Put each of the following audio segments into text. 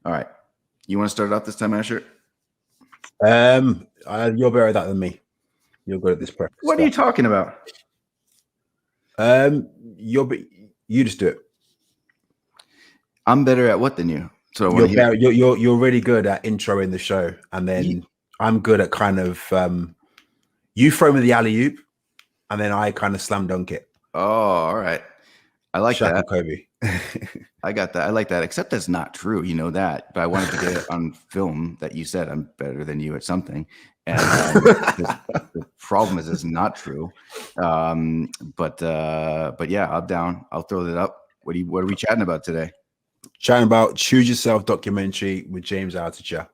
All right. You want to start it off this time, Asher? You're better at that than me. You're good at this prep What are you stuff. talking about? You just do it. I'm better at what than you? So I want You're to hear. better. You're really good at introing the show, and then I'm good at kind of you throw me the alley oop, and then I kind of slam dunk it. Oh, all right. I like Shaq that. and Kobe. I got that. I like that. Except that's not true. You know that. But I wanted to get it on film that you said I'm better than you at something. And the problem is it's not true. But yeah, I'm down. I'll throw that up. What are we chatting about today? Chatting about Choose Yourself documentary with James Altucher,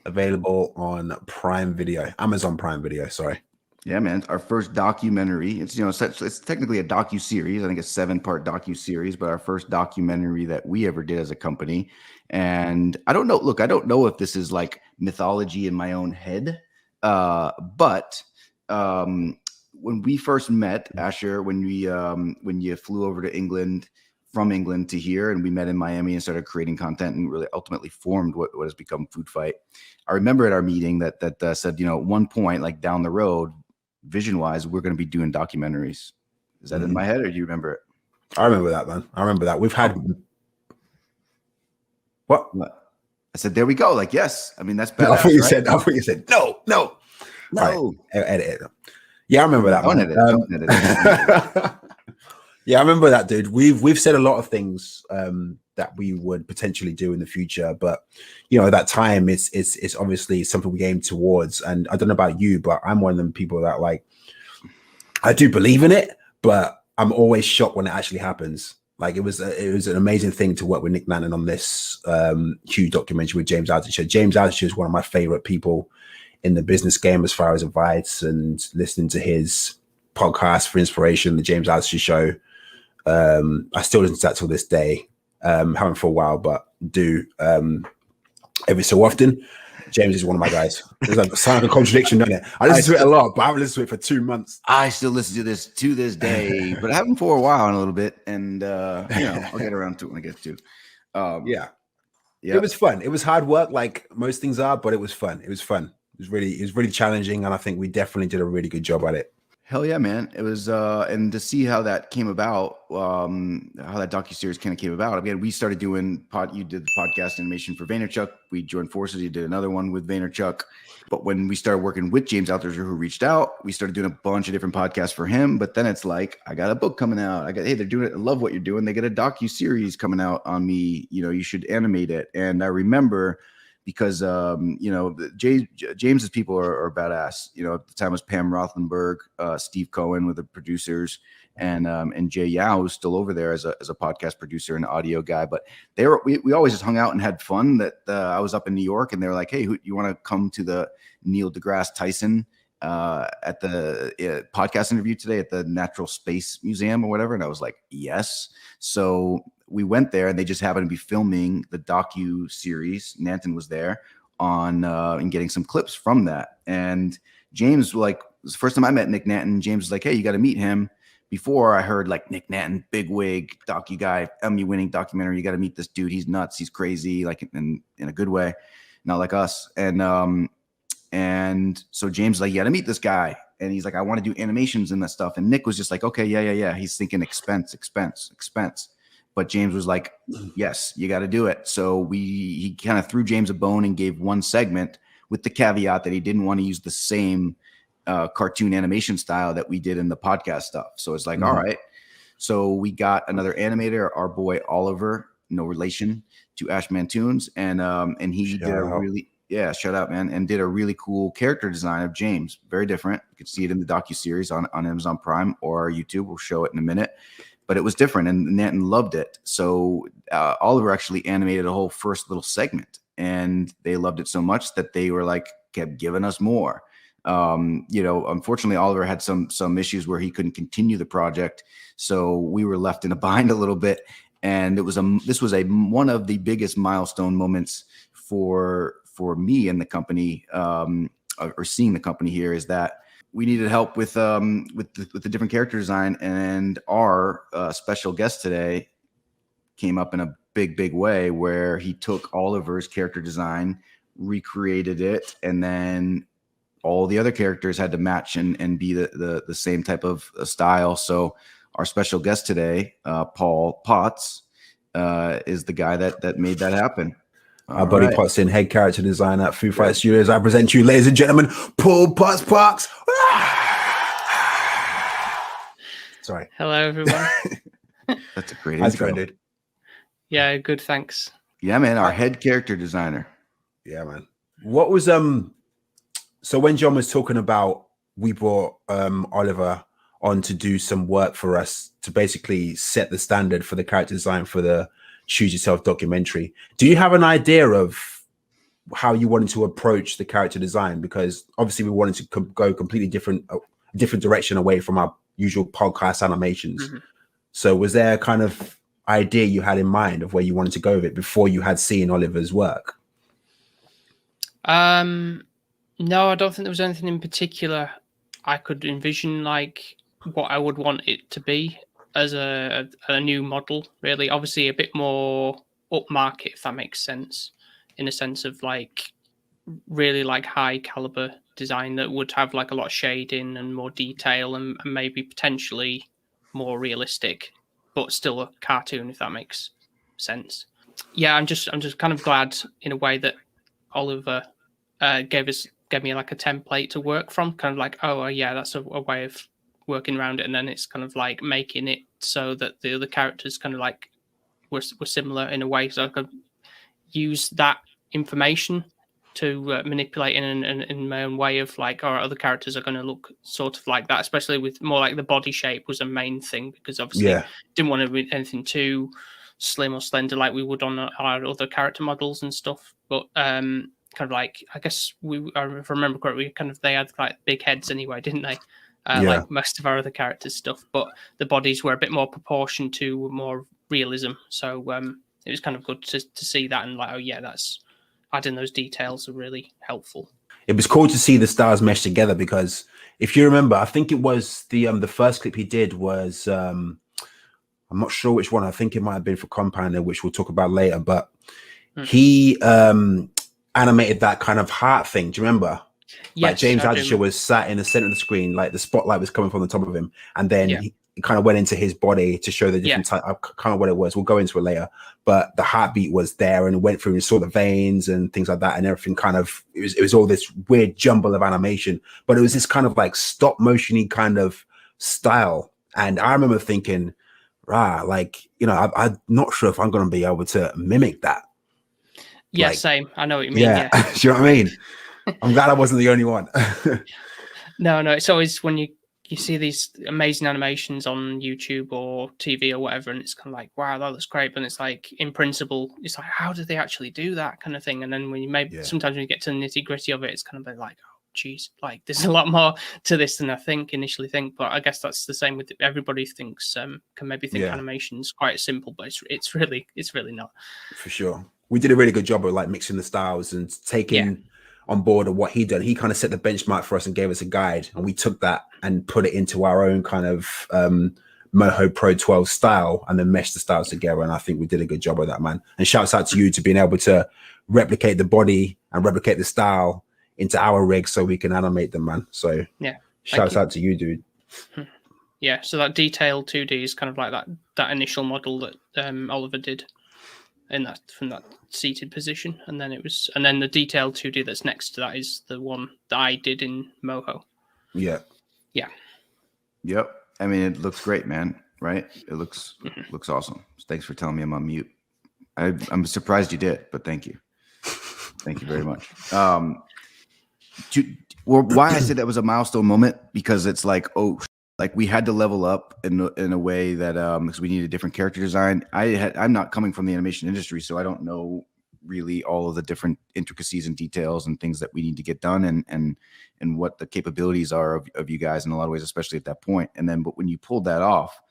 available on Prime Video, Amazon Prime Video. Sorry. Yeah, man. Our first documentary. It's it's technically a docu-series. I think a 7-part docu-series, but our first documentary that we ever did as a company. And I don't know. Look, I don't know if this is like mythology in my own head, but when we first met, Asher, when you flew over to England from England to here, and we met in Miami and started creating content, and really ultimately formed what has become Food Fight. I remember at our meeting that said, at one point, like down the road, vision wise, we're going to be doing documentaries. Is that in my head, or do you remember it? I remember that, man. I remember that. We've had what? I said, there we go. Like, yes. I mean, that's badass. I thought you right? said no. No. Right. Edit it. Yeah, I remember that. Don't edit it. Yeah, I remember that, dude. We've said a lot of things that we would potentially do in the future, but at that time, it's obviously something we aim towards. And I don't know about you, but I'm one of them people that like I do believe in it, but I'm always shocked when it actually happens. Like it was an amazing thing to work with Nick Nanton on this huge documentary with James Altucher. James Altucher is one of my favorite people in the business game as far as advice, and listening to his podcast for inspiration, the James Altucher Show. I still listen to that till this day. Haven't for a while, but do every so often. James is one of my guys. It's like sound like a contradiction, doesn't it? I listen to it a lot, but I haven't listened to it for 2 months. I still listen to this to this day, but I haven't for a while, in a little bit, and I'll get around to it when I get to. Yeah, it was fun. It was hard work, like most things are, but it was fun. It was fun. It was really challenging, and I think we definitely did a really good job at it. Hell yeah, man. It was, and to see how that came about, how that docuseries kind of came about. Again, we started doing you did the podcast animation for Vaynerchuk. We joined forces. You did another one with Vaynerchuk. But when we started working with James Altucher, who reached out, we started doing a bunch of different podcasts for him. But then it's like, I got a book coming out. Hey, they're doing it. I love what you're doing. They get a docuseries coming out on me. You should animate it. And I remember, because James's people are badass. At the time it was Pam Rothenberg, Steve Cohen with the producers, and Jay Yao, who's still over there as a podcast producer and audio guy. But we always just hung out and had fun. That I was up in New York, and they were like, "Hey, you want to come to the Neil deGrasse Tyson at the podcast interview today at the Natural Space Museum or whatever?" And I was like, "Yes." So we went there, and they just happened to be filming the docu-series. Nanton was there on and getting some clips from that. And James, like, it was the first time I met Nick Nanton. James was like, "Hey, you got to meet him." Before I heard like Nick Nanton, big wig, docu guy, Emmy-winning documentary. You got to meet this dude. He's nuts. He's crazy, like in a good way, not like us. And so James was like, "You got to meet this guy." And he's like, "I want to do animations and that stuff." And Nick was just like, "Okay, yeah. He's thinking expense. But James was like, "Yes, you got to do it." So he kind of threw James a bone and gave one segment, with the caveat that he didn't want to use the same cartoon animation style that we did in the podcast stuff. So it's like, all right. So we got another animator, our boy Oliver, no relation to Ash Mantoons, and he did a really, shout out, man, and did a really cool character design of James. Very different. You can see it in the docuseries on Amazon Prime or our YouTube. We'll show it in a minute. But it was different, and Nanton loved it. So Oliver actually animated a whole first little segment, and they loved it so much that they were like, kept giving us more. Unfortunately, Oliver had some issues where he couldn't continue the project, so we were left in a bind a little bit. And this was one of the biggest milestone moments for me and the company, or seeing the company here, is that we needed help with the different character design, and our special guest today came up in a big way where he took Oliver's character design, recreated it, and then all the other characters had to match and be the same type of style. So our special guest today, Paul Potts, is the guy that made that happen. Our buddy Potts in, head character design at Foo Fight Studios. I present you, ladies and gentlemen, Paul Potts Parks. Sorry. Hello, everyone. That's a great How's it intro. going, dude? Yeah, good, thanks. Yeah, man, our head character designer. Yeah, man. What was so when John was talking about, we brought Oliver on to do some work for us to basically set the standard for the character design for the Choose Yourself documentary. Do you have an idea of how you wanted to approach the character design? Because obviously we wanted to go completely different direction away from our usual podcast animations. Mm-hmm. So was there a kind of idea you had in mind of where you wanted to go with it before you had seen Oliver's work? No, I don't think there was anything in particular I could envision, like what I would want it to be as a new model, really. Obviously a bit more upmarket, if that makes sense, in a sense of like really like high caliber design that would have like a lot of shading and more detail and maybe potentially more realistic, but still a cartoon, if that makes sense. Yeah, I'm just kind of glad in a way that Oliver gave me like a template to work from, kind of like, oh yeah, that's a way of working around it, and then it's kind of like making it so that the other characters kind of like were similar in a way, so I could use that information to manipulate in my own way of like, our other characters are going to look sort of like that, especially with more like the body shape was a main thing, because obviously didn't want to be anything too slim or slender like we would on our other character models and stuff, but kind of like, I guess I remember correctly, kind of they had like big heads anyway, didn't they? Like most of our other characters' stuff, but the bodies were a bit more proportioned to more realism. So it was kind of good to see that, and like, oh yeah, that's adding those details are really helpful. It was cool to see the stars mesh together, because if you remember, I think it was the first clip he did was I'm not sure which one. I think it might have been for Compounder, which we'll talk about later. But he animated that kind of heart thing. Do you remember? Yes, like James Altucher was sat in the center of the screen, like the spotlight was coming from the top of him, and then he kind of went into his body to show the different type of kind of what it was. We'll go into it later, but the heartbeat was there, and it went through and saw the veins and things like that, and everything kind of it was all this weird jumble of animation, but it was this kind of like stop motiony kind of style. And I remember thinking, like, you know, I'm not sure if I'm going to be able to mimic that. Yeah, like, same. I know what you mean. Yeah. Do you know what I mean? I'm glad I wasn't the only one. No, it's always when you see these amazing animations on YouTube or TV or whatever, and it's kind of like, wow, that looks great. But it's like, in principle, it's like, how do they actually do that kind of thing? And then when you sometimes when you get to the nitty gritty of it, it's kind of like, oh, geez, like there's a lot more to this than I initially think. But I guess that's the same with everybody thinks, can maybe think animation's quite simple, but it's really not. For sure. We did a really good job of like mixing the styles and taking on board of what he done. He kind of set the benchmark for us and gave us a guide, and we took that and put it into our own kind of Moho Pro 12 style, and then meshed the styles together. And I think we did a good job of that, man. And shouts out to you to being able to replicate the body and replicate the style into our rig so we can animate them, man. So shouts out to you, dude. Yeah, so that detailed 2D is kind of like that initial model that Oliver did from that seated position, and then the detailed 2D that's next to that is the one that I did in Moho. Yep. I mean, it looks great, man. Right? It looks awesome. Thanks for telling me I'm on mute. I'm surprised you did, but thank you. Thank you very much. Why I said that was a milestone moment, because it's like, like we had to level up in a way that because we needed a different character design. I'm not coming from the animation industry, so I don't know really all of the different intricacies and details and things that we need to get done, and what the capabilities are of you guys in a lot of ways, especially at that point. And then, but when you pulled that off,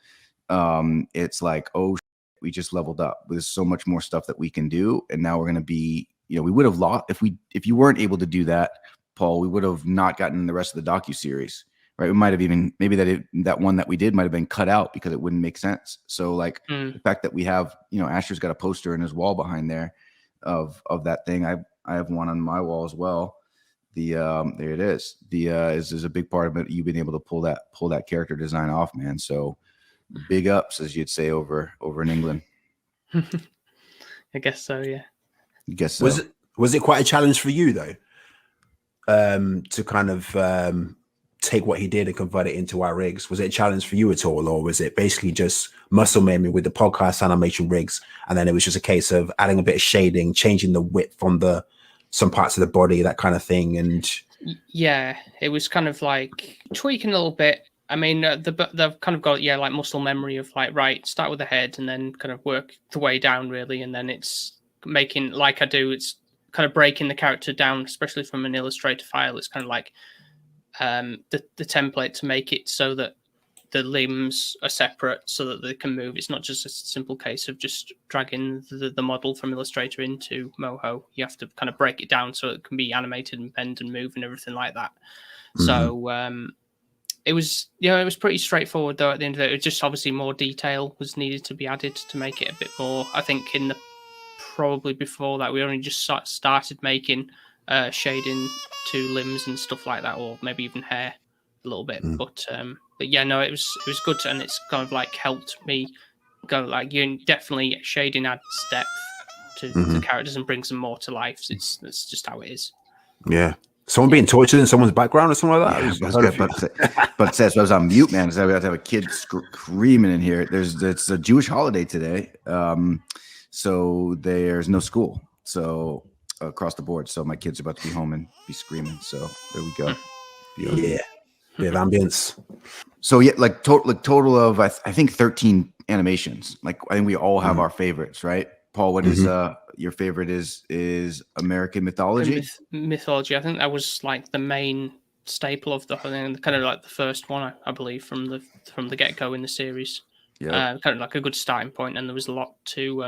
it's like, we just leveled up. There's so much more stuff that we can do, and now we're going to be, we would have lost if you weren't able to do that, Paul. We would have not gotten the rest of the docuseries. right? It might have even maybe that one that we did might have been cut out because it wouldn't make sense. So like the fact that we have, Asher's got a poster in his wall behind there of that thing. I have one on my wall as well. There it is. Is a big part of it. You've been able to pull that character design off, man. So big ups, as you'd say over in England. I guess so. Yeah. I guess so. Was it quite a challenge for you though, to kind of take what he did and convert it into our rigs? Was it a challenge for you at all, or was it basically just muscle memory with the podcast animation rigs, and then it was just a case of adding a bit of shading, changing the width on some parts of the body, that kind of thing? And yeah, it was kind of like tweaking a little bit. I mean, they've kind of got like muscle memory of like, right, start with the head and then kind of work the way down really, and then it's making, like I do, it's kind of breaking the character down, especially from an Illustrator file. It's kind of like the template to make it so that the limbs are separate so that they can move. It's not just a simple case of just dragging the model from Illustrator into Moho. You have to kind of break it down so it can be animated and bend and move and everything like that. So it was pretty straightforward though. At the end of it, it was just obviously more detail was needed to be added to make it a bit more. I think probably before that we only just started making shading to limbs and stuff like that, or maybe even hair a little bit. But yeah, no, it was good, and it's kind of like helped me go like, you definitely shading adds depth to the characters and brings them more to life. That's just how it is. Yeah. Someone being tortured in someone's background or something like that? Yeah, but says I was on mute, man, because I have to have a kid screaming in here. It's a Jewish holiday today, so there's no school, so across the board. So my kids are about to be home and be screaming. So there we go. Yeah, bit of ambience. So yeah, like total of I think 13 animations. Like I think we all have our favorites, right? Paul, what is your favorite? Is American mythology? Mythology. I think that was like the main staple of the whole thing, kind of like the first one, I believe, from the get go in the series. Yeah, kind of like a good starting point, and there was a lot to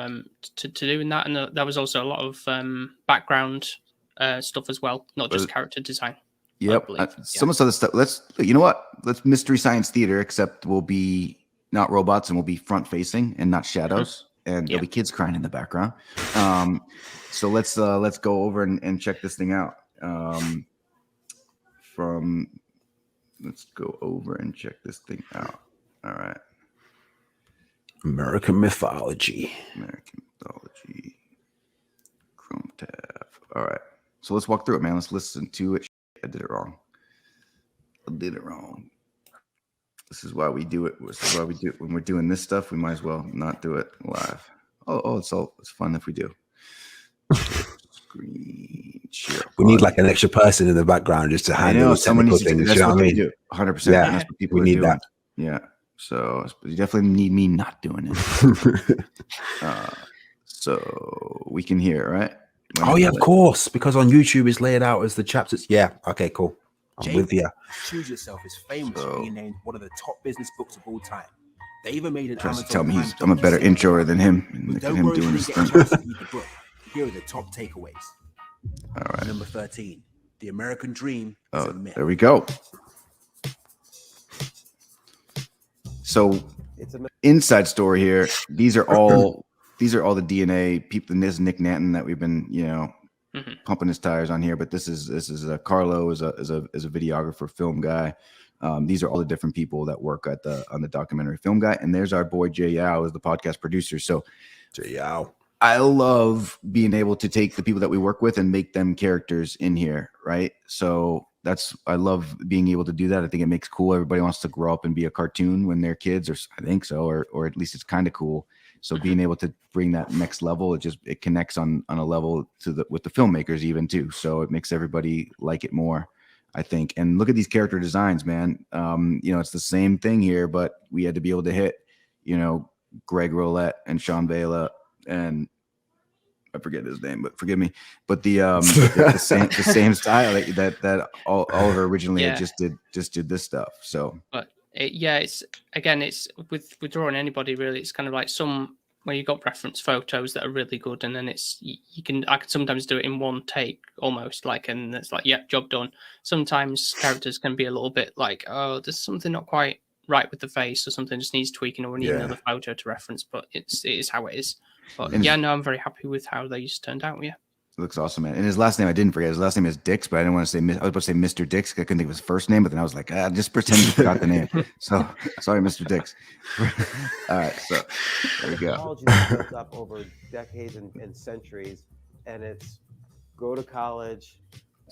do in that, and there was also a lot of background stuff as well, not just character design. Yep, some of the other stuff. Let's Mystery Science Theater, except we'll be not robots and we'll be front facing and not shadows. And there'll be kids crying in the background. So let's go over and check this thing out. Let's go over and check this thing out. All right. American mythology. Chrome tab. All right. So let's walk through it, man. Let's listen to it. I did it wrong. This is why we do it. This is why we do it. When we're doing this stuff, we might as well not do it live. It's fun if we do. Screen share. We need like an extra person in the background just to handle someone needs to things. That's you know what what I mean? do. 100%. Yeah, that's what people we need doing. that. Yeah. So you definitely need me not doing it. So we can hear it, right? Yeah, of course. Because on YouTube it's laid out as the chapters. Yeah. Okay, cool. I'm with you. Choose Yourself is famous for being named one of the top business books of all time. They even made an Amazon tell me I'm a better introer than him. And look at him doing this thing. Here are the top takeaways. All right. Number 13. The American Dream is a myth. There we go. So inside story here. These are all the DNA people. This is Nick Nanton that we've been, pumping his tires on here. But this is Carlo is a videographer, film guy. These are all the different people that work on the documentary film guy. And there's our boy Jay Yao as the podcast producer. So Jay Yao. I love being able to take the people that we work with and make them characters in here, right? So I love being able to do that. I think it makes cool. Everybody wants to grow up and be a cartoon when they're kids, or I think so, or at least it's kind of cool. So being able to bring that next level, it connects on a level with the filmmakers even too. So it makes everybody like it more, I think. And look at these character designs, man. It's the same thing here, but we had to be able to hit, Greg Rollett and Sean Vela and I forget his name, but forgive me. But the same style that Oliver originally had just did this stuff. So, but it's with drawing anybody really. It's kind of like some where you got reference photos that are really good, and then I can sometimes do it in one take almost, like, and it's like, yeah, job done. Sometimes characters can be a little bit like, oh, there's something not quite right with the face, or something just needs tweaking, or we need another photo to reference, but it is how it is. But yeah, no, I'm very happy with how these turned out. Yeah. It looks awesome, man. And his last name, I didn't forget. His last name is Dix, but I didn't want to say. I was about to say Mr. Dix. I couldn't think of his first name, but then I was like, just pretend you forgot the name. So sorry, Mr. Dix. All right, so there we go. Technology is built up over decades and centuries, and it's go to college.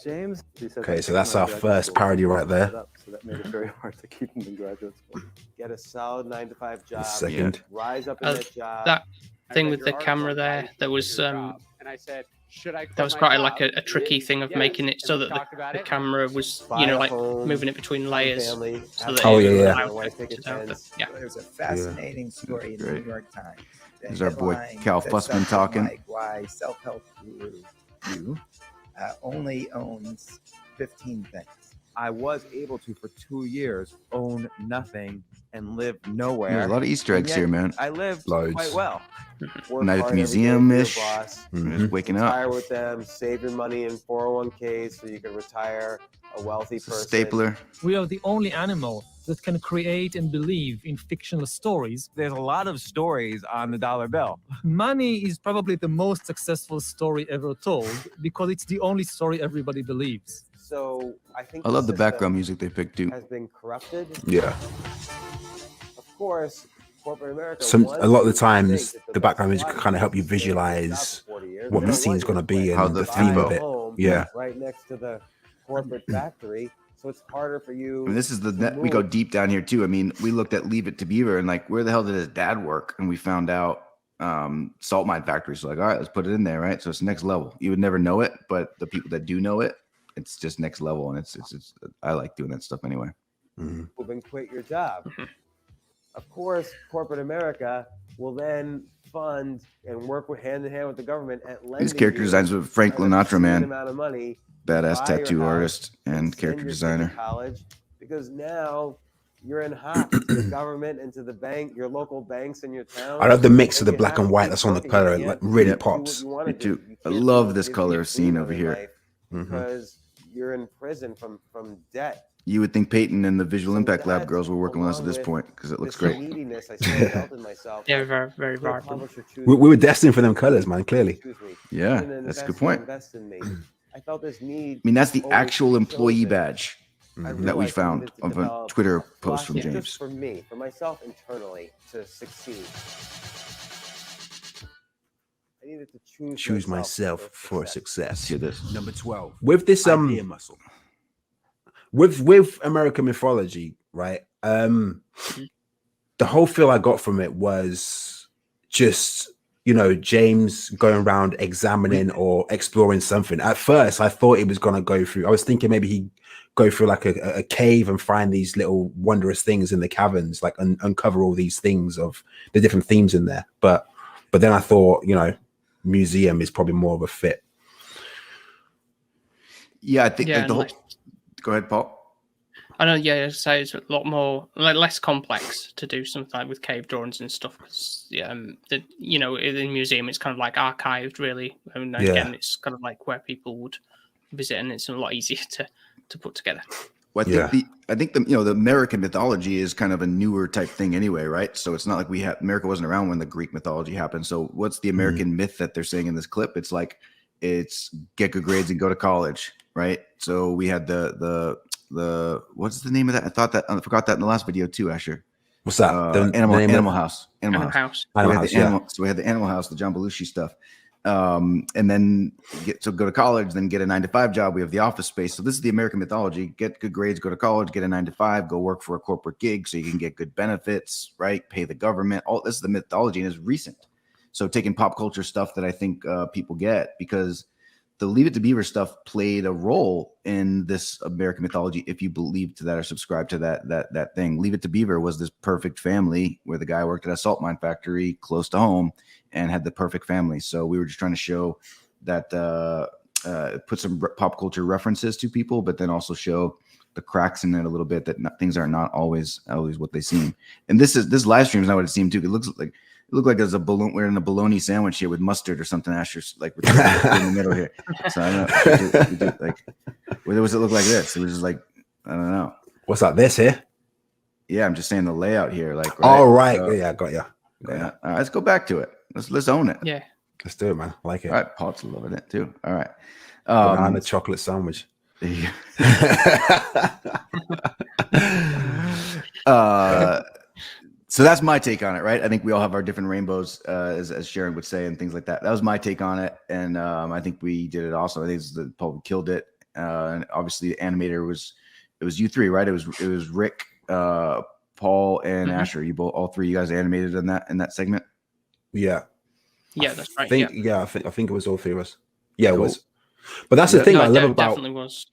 James. Okay, so that's our first parody right there. So that made it very hard to keep him in graduate school. Get a solid 9-to-5 job. Second. Rise up in that job. That thing with the camera there, that was and I said, that was quite like a tricky thing of making it so that the camera was, like moving it between layers. So that There's a fascinating story in the New York Times. There's our boy Cal Fussman talking. Like why self-help guru only owns 15 things. I was able to, for 2 years, own nothing and live nowhere. There's a lot of Easter eggs here, man. I lived Loads. quite well. Night at the museum-ish. Just waking up. Retire with them, save your money in 401ks so you can retire a wealthy person. Stapler. We are the only animal that can create and believe in fictional stories. There's a lot of stories on the dollar bill. Money is probably the most successful story ever told because it's the only story everybody believes. So I think I love the background music they picked too. has been corrupted. Yeah. Of course, corporate America. A lot of the times, the background music can kind of help you visualize what the scene's going to be and How the the theme of it. home, Yeah. right next to the corporate factory, so it's harder for you. I mean, this is we go deep down here too. I mean, we looked at Leave It to Beaver and like, where the hell did his dad work? And we found out salt mine factory. So like, all right, let's put it in there, right? So it's next level. You would never know it, but the people that do know it, it's just next level, and it's I like doing that stuff anyway. Move and quit your job. Of course, corporate America will then fund and work hand in hand with the government at lending. These character designs with Frank Sinatra, man, amount of money, badass buy your tattoo house, artist and send character your kid to designer. college, because now you're in hot to the government and to the bank, your local banks in your town. I love the mix of the black and white that's on the color. It like really pops. Me too. I love this color scene over here. Because you're in prison from debt. You would think Peyton and the Visual Impact Lab girls were working with us at this point because it looks great. Neediness I still felt in myself. Yeah, very, very vibrant. We were destined for them colors, man, clearly. Yeah, that's a good point. Invest in me. I felt this need. I mean, that's the always actual to employee show badge that we realized I found needed to of a develop Twitter post from philosophy James. just for me, for myself internally, to succeed. I needed to Choose myself for success. Hear this. Number 12. With this idea muscle. with American mythology, right? The whole feel I got from it was just, James going around examining or exploring something. At first, I thought he was going to go through, I was thinking maybe he'd go through like a cave and find these little wondrous things in the caverns, like uncover all these things of the different themes in there. But then I thought, museum is probably more of a fit. Yeah, I think like the whole. Go ahead, Paul. I know, yeah, so it's a lot more, less complex to do something like with cave drawings and stuff. Because, in the museum, it's kind of like archived, really. And again, it's kind of like where people would visit, and it's a lot easier to put together. Well, I think the American mythology is kind of a newer type thing anyway, right? So it's not like America wasn't around when the Greek mythology happened. So what's the American myth that they're saying in this clip? It's like it's get good grades and go to college, right? So we had the what's the name of that? I forgot that in the last video too, Asher. What's that? Animal House. Animal House. So we had the Animal House, the John Belushi stuff. And then go to college, then get a 9-to-5 job. We have the Office Space. So this is the American mythology: get good grades, go to college, get a 9-to-5, go work for a corporate gig so you can get good benefits, right? Pay the government. All this is the mythology, and it's recent. So taking pop culture stuff that I think people get, because the Leave It to Beaver stuff played a role in this American mythology. If you believe to that or subscribe to that thing, Leave It to Beaver was this perfect family where the guy worked at a salt mine factory close to home and had the perfect family. So we were just trying to show that, put some pop culture references to people, but then also show the cracks in it a little bit, that things are not always what they seem. And this live stream is not what it seemed too. It looks like looked like there's a balloon. We're in a bologna sandwich here with mustard or something. Asher's like with the in the middle here. So I don't know. We do, like, what does it look like this? It was just like, I don't know. What's that? This here? Yeah, I'm just saying the layout here. Like, right? Oh, right. Yeah, got you. Yeah. All right, let's go back to it. Let's own it. Yeah. Let's do it, man. I like it. All right, Paul's loving it too. All right. Banana chocolate sandwich. So that's my take on it, right? I think we all have our different rainbows, as Sharon would say, and things like that. That was my take on it, and I think we did it also. I think Paul killed it, and obviously the animator was you three, right? It was Rick, Paul, and Asher. You both, all three, you guys animated in that segment. Yeah, that's right. I think it was all three of us. Yeah, cool. It was. But that's the thing I love about. Definitely was.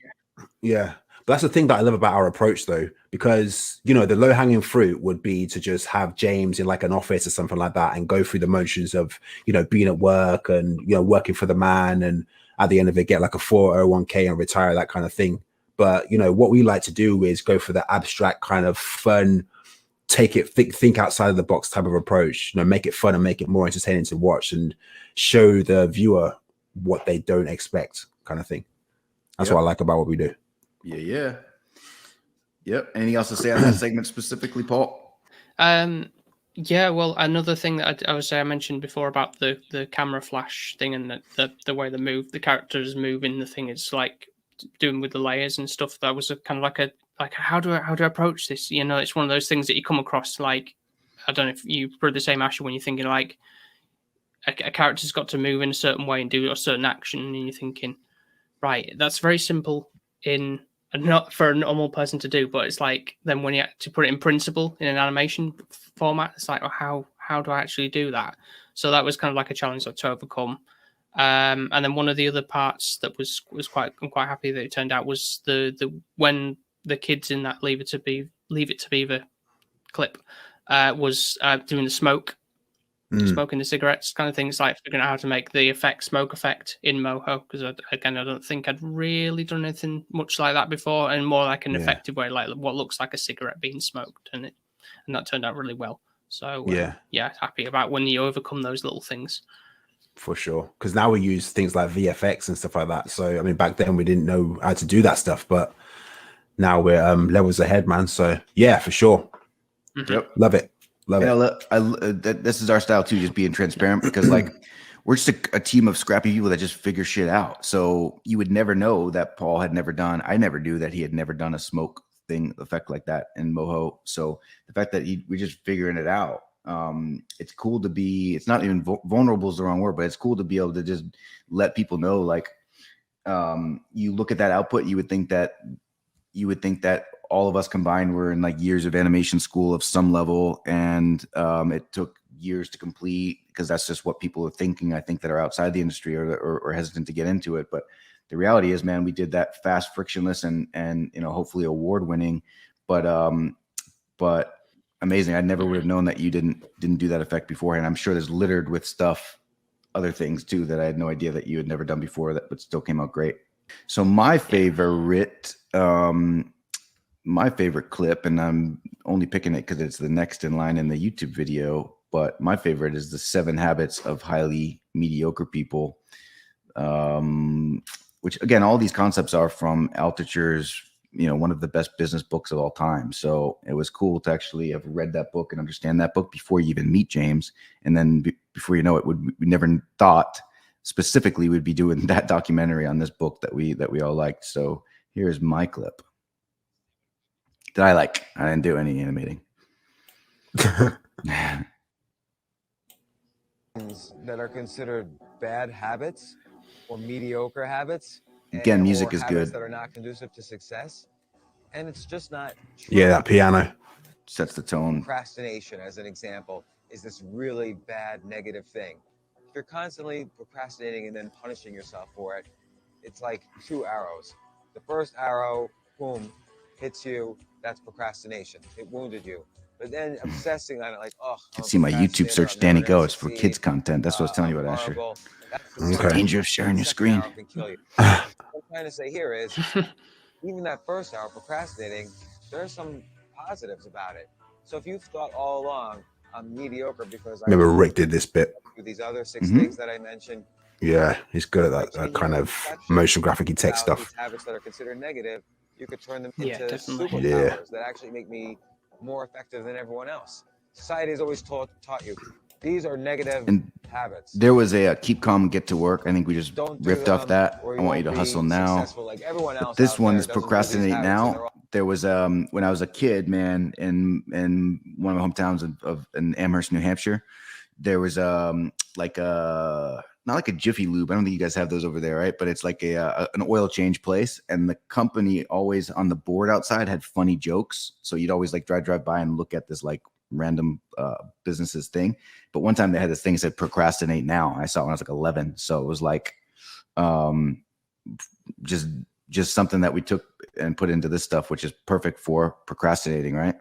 Yeah. But that's the thing that I love about our approach, though, because, you know, the low hanging fruit would be to just have James in like an office or something like that and go through the motions of, you know, being at work and, you know, working for the man, and at the end of it, get like a 401k and retire, that kind of thing. But, you know, what we like to do is go for the abstract kind of fun, take it, think outside of the box type of approach, you know, make it fun and make it more entertaining to watch and show the viewer what they don't expect, kind of thing. That's what I like about what we do. Yeah. Yep. Anything else to say on that segment specifically, Paul? Yeah, well, another thing that I mentioned before about the camera flash thing and the way the characters move in the thing, it's like doing with the layers and stuff. That was a kind of like how do I approach this? You know, it's one of those things that you come across, like, I don't know if you read the same, Asher, when you're thinking like a character's got to move in a certain way and do a certain action, and you're thinking, right, that's very simple not for a normal person to do, but it's like then when you have to put it in principle in an animation format, it's like, oh, how do I actually do that? So that was kind of like a challenge to overcome. And then one of the other parts that was I'm quite happy that it turned out was the when the kids in that Leave It to Beaver clip was doing the smoking the cigarettes kind of thing. It's like figuring out how to make the smoke effect in Moho, because I don't think I'd really done anything much like that before, and more like an effective way, like what looks like a cigarette being smoked, and that turned out really well. So happy about when you overcome those little things. For sure, because now we use things like VFX and stuff like that. So I mean, back then we didn't know how to do that stuff, but now we're levels ahead, man. So yeah, for sure. Yep, love it. This is our style too, just being transparent, because like we're just a team of scrappy people that just figure shit out. So you would never know that Paul had never done. I never knew that he had never done a smoke thing effect like that in Moho. So the fact that we're just figuring it out. It's cool to be. It's not even vulnerable is the wrong word, but it's cool to be able to just let people know. Like, you look at that output, you would think that all of us combined were in like years of animation school of some level, and it took years to complete, because that's just what people are thinking, I think, that are outside the industry or hesitant to get into it. But the reality is, man, we did that fast, frictionless, and you know, hopefully award winning, but amazing. I never would have known that you didn't do that effect beforehand. I'm sure there's littered with stuff, other things too, that I had no idea that you had never done before, but still came out great. So my favorite clip, and I'm only picking it because it's the next in line in the YouTube video, but my favorite is the 7 Habits of Highly Mediocre People, which again, all these concepts are from Altucher's, you know, one of the best business books of all time. So it was cool to actually have read that book and understand that book before you even meet James. And then before you know it, we never thought specifically we'd be doing that documentary on this book that we all liked. So here's my clip. I didn't do any animating. That are considered bad habits or mediocre habits. Again, music is good. That are not conducive to success, and it's just not true. Yeah, that piano sets the tone. Procrastination, as an example, is this really bad negative thing. If you're constantly procrastinating and then punishing yourself for it, it's like 2 arrows. The first arrow, boom, hits you. That's procrastination. It wounded you. But then obsessing on it, like, oh, you can see my YouTube search, Danny Go. It's for kids content. That's what I was telling you about, Asher. Okay. Danger of sharing your screen. What I'm trying to say here is, even that first hour procrastinating, there are some positives about it. So if you've thought all along, I'm mediocre because Remember Rick did this bit. do these other 6 things that I mentioned. Yeah, he's good at that kind of motion graphic-y tech These stuff. habits that are considered negative, you could turn them Yeah, into definitely. superpowers that actually make me more effective than everyone else. Society has always taught you these are negative habits. There was a keep calm, get to work. I think we just Don't do riffed off them, that. or I you want you won't to hustle be now. successful like everyone else But this out one there is doesn't do these procrastinate habits, and now. they're all- There was when I was a kid, man, in one of my hometowns of in Amherst, New Hampshire. There was like a not like a Jiffy Lube. I don't think you guys have those over there, right? But it's like an oil change place, and the company always on the board outside had funny jokes. So you'd always like drive by and look at this like random businesses thing. But one time they had this thing that said procrastinate now. I saw it when I was like 11. So it was like just something that we took and put into this stuff, which is perfect for procrastinating, right?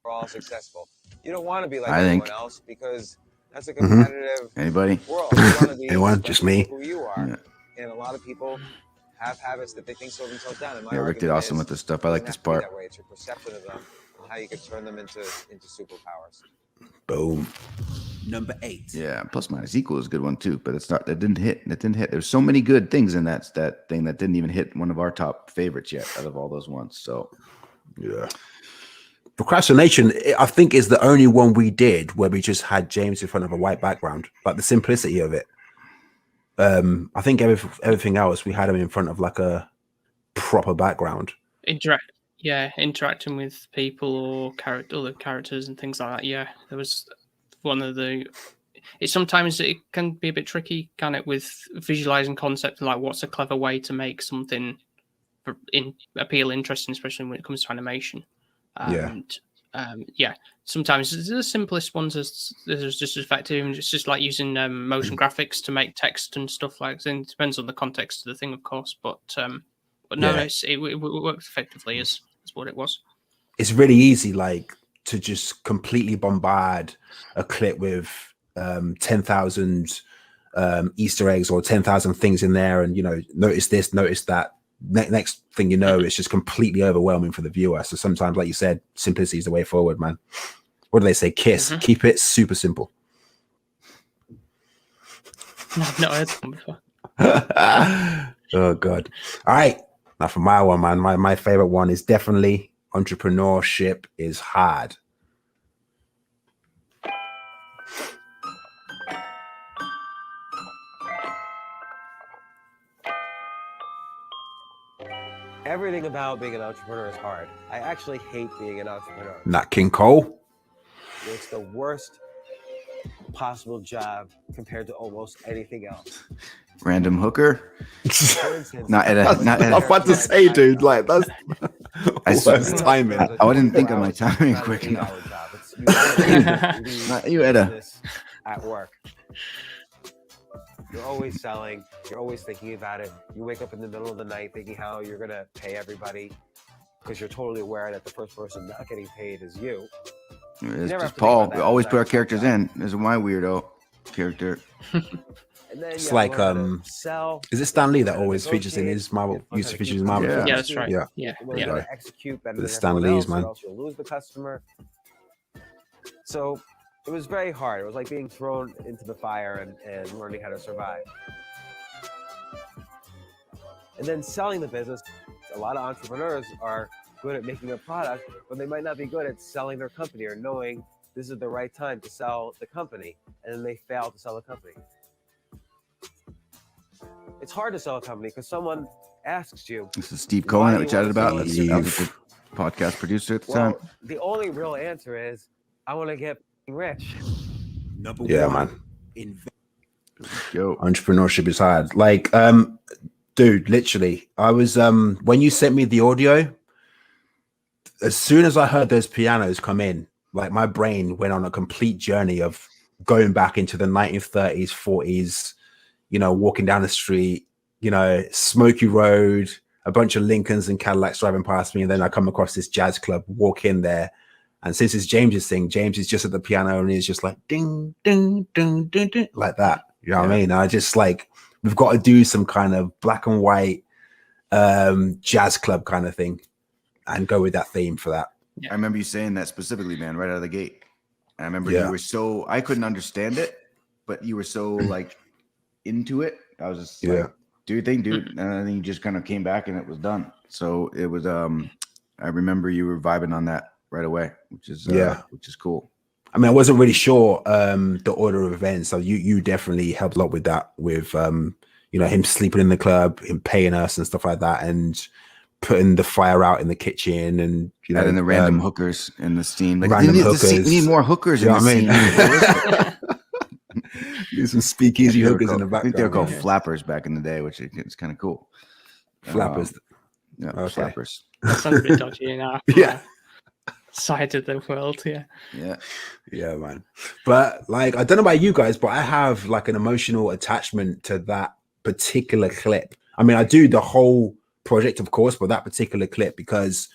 We're all successful. You don't want to be like I everyone think. else because that's a competitive Anybody? world. You want to be Anyone? Just me? who you are. Yeah. And a lot of people have habits that they think slow themselves down. And my Yeah, Rick did argument awesome is with this stuff. I it like doesn't this have to be part. that way. It's your perception of them and how you can turn them into superpowers. Boom. Number 8. Yeah, plus minus equal is a good one too, but it's not. That didn't hit. That didn't hit. There's so many good things in that thing that didn't even hit one of our top favorites yet out of all those ones. So yeah, procrastination, I think, is the only one we did where we just had James in front of a white background, like the simplicity of it. I think everything else we had him in front of like a proper background. Interacting with people or other characters and things like that. Yeah, there was one of the. Sometimes it can be a bit tricky, can it, with visualizing concept and like what's a clever way to make something appeal interesting, especially when it comes to animation. And sometimes the simplest ones is just as effective, and it's just like using motion graphics to make text and stuff like that. It depends on the context of the thing, of course, but no, it worked effectively as what it was. It's really easy, like, to just completely bombard a clip with 10,000 Easter eggs or 10,000 things in there, and notice this, notice that. Next thing you know, it's just completely overwhelming for the viewer. So sometimes, like you said, simplicity is the way forward, man. What do they say? KISS. Keep it super simple. I've not heard that before. Oh god. All right, now for my one, man. My favorite one is definitely entrepreneurship is hard. Everything about being an entrepreneur is hard. I actually hate being an entrepreneur. Nat King Cole. It's the worst possible job compared to almost anything else. Random hooker. For instance, Not at a. I'm about to say, dude, like that's worst timing. I didn't think of my timing quick enough. Not you, Edda. At work. You're always selling. You're always thinking about it. You wake up in the middle of the night thinking how you're going to pay everybody because you're totally aware that the first person not getting paid is you. It's just Paul. We always put our characters in. This is my weirdo character. And then It's like sell. is it Stan Lee that always features in his Marvel? Used to feature in his Marvel. Yeah. films? Yeah, that's right. Yeah. Yeah. We're going to execute better The than Stan everyone Lees, else, or man. else you'll lose the customer. So it was very hard. It was like being thrown into the fire and learning how to survive. And then selling the business. A lot of entrepreneurs are good at making a product, but they might not be good at selling their company or knowing this is the right time to sell the company, and then they fail to sell the company. It's hard to sell a company because someone asks you. This is Steve Cohen that we chatted about. Why That's do you the want to sell podcast producer at the time. Well, the only real answer is I want to get rich. Number Yeah, one. man. Yo. Entrepreneurship is hard. Like, dude, literally, I was when you sent me the audio, as soon as I heard those pianos come in, like my brain went on a complete journey of going back into the 1930s, 40s, walking down the street, smoky road, a bunch of Lincolns and Cadillacs driving past me, and then I come across this jazz club, walk in there. And since it's James's thing, James is just at the piano and he's just like ding, ding, ding, ding, ding, like that. You know what I mean? I just like, we've got to do some kind of black and white jazz club kind of thing and go with that theme for that. I remember you saying that specifically, man, right out of the gate. And I remember you were so, I couldn't understand it, but you were so like into it. I was just like, do your thing, dude. And then you just kind of came back and it was done. So it was, I remember you were vibing on that right away, which is cool. I mean, I wasn't really sure the order of events. So you definitely helped a lot with that, with you know, him sleeping in the club, him paying us and stuff like that, and putting the fire out in the kitchen, and you know, and the random hookers in the scene. Like, random we need more hookers in the scene. There's some speakeasy hookers in the background. I think they were called flappers back in the day, which is kind of cool. Flappers. Yeah, okay. Flappers. That sounds a bit dodgy now. Yeah. Side of the world, yeah, man. But like, I don't know about you guys, but I have like an emotional attachment to that particular clip. I mean, I do the whole project, of course, but that particular clip, because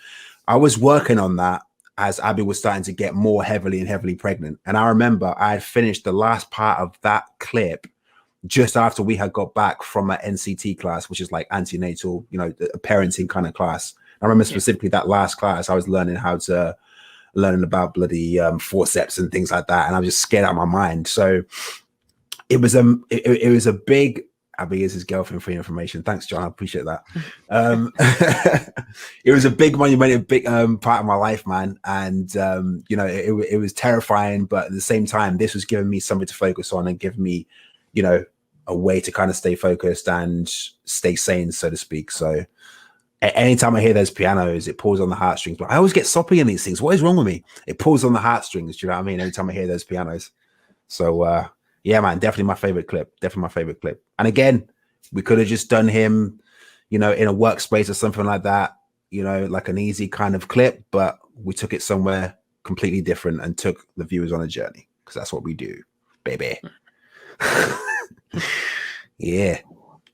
I was working on that as Abby was starting to get more heavily pregnant, and I remember I had finished the last part of that clip just after we had got back from an NCT class, which is like antenatal, you know, a parenting kind of class. I remember specifically that last class, I was learning about bloody forceps and things like that, and I was just scared out of my mind. So it was a big, Abby is his girlfriend for your information. Thanks, John. I appreciate that. It was a big monumental, big part of my life, man. And you know, it was terrifying, but at the same time, this was giving me something to focus on and giving me, you know, a way to kind of stay focused and stay sane, so to speak. So anytime I hear those pianos, it pulls on the heartstrings. But I always get soppy in these things. What is wrong with me? It pulls on the heartstrings. Do you know what I mean? Every time I hear those pianos. So yeah, man, definitely my favorite clip. Definitely my favorite clip. And again, we could have just done him, you know, in a workspace or something like that, you know, like an easy kind of clip. But we took it somewhere completely different and took the viewers on a journey, because that's what we do, baby. Yeah.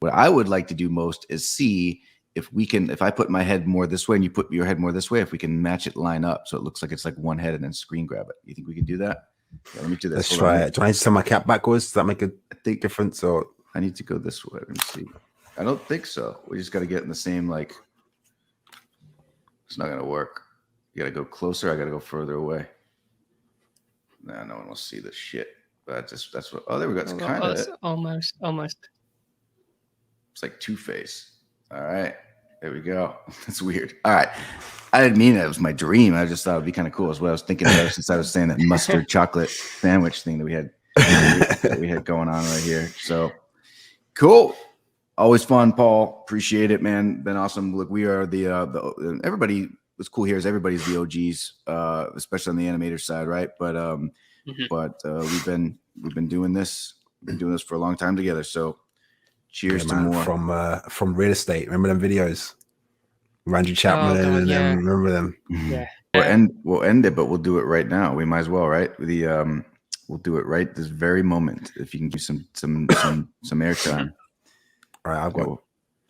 What I would like to do most is see if we can, if I put my head more this way and you put your head more this way, if we can match it, line up so it looks like it's like one head and then screen grab it. You think we can do that? Yeah, let me do this. Let's try it. Do I need to turn my cap backwards? Does that make a big difference? Or I need to go this way. Let me see. I don't think so. We just got to get in the same, like, it's not going to work. You got to go closer. I got to go further away. Nah, no one will see this shit. But that's what, oh, there we go. It's kind of it. Almost. It's like Two-Face. All right. There we go. That's weird. All right. I didn't mean it. It was my dream. I just thought it'd be kind of cool. That's what I was thinking about since I was saying that mustard chocolate sandwich thing that we had going on right here. So cool. Always fun, Paul. Appreciate it, man. Been awesome. Look, we are the everybody. What's cool here is everybody's the OGs, especially on the animator side, right? But we've been doing this. We've been doing this for a long time together. So cheers to more from real estate. Remember them videos? Randy Chapman and them, remember them? Yeah. We'll end it, but we'll do it right now. We might as well, right? We'll do it right this very moment. If you can give some airtime. All right, I've got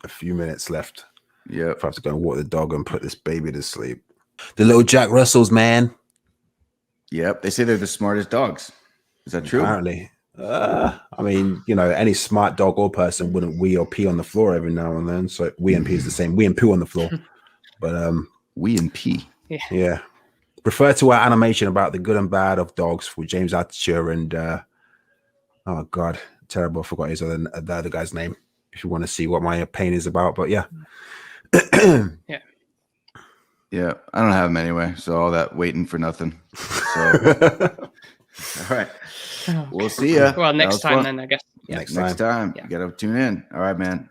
a few minutes left. Yeah, if I have to go and walk the dog and put this baby to sleep. The little Jack Russells, man. Yep, they say they're the smartest dogs. Is that true? Apparently. I mean, you know, any smart dog or person wouldn't wee or pee on the floor every now and then. So wee and pee is the same. Wee and poo on the floor. But wee and pee. Yeah. Refer to our animation about the good and bad of dogs with James Altucher and oh god, terrible. I forgot the other guy's name. If you want to see what my pain is about, but yeah. Yeah, I don't have them anyway, so all that waiting for nothing. So all right. We'll see ya. Well, next time then, I guess. Next time. You gotta tune in. All right, man.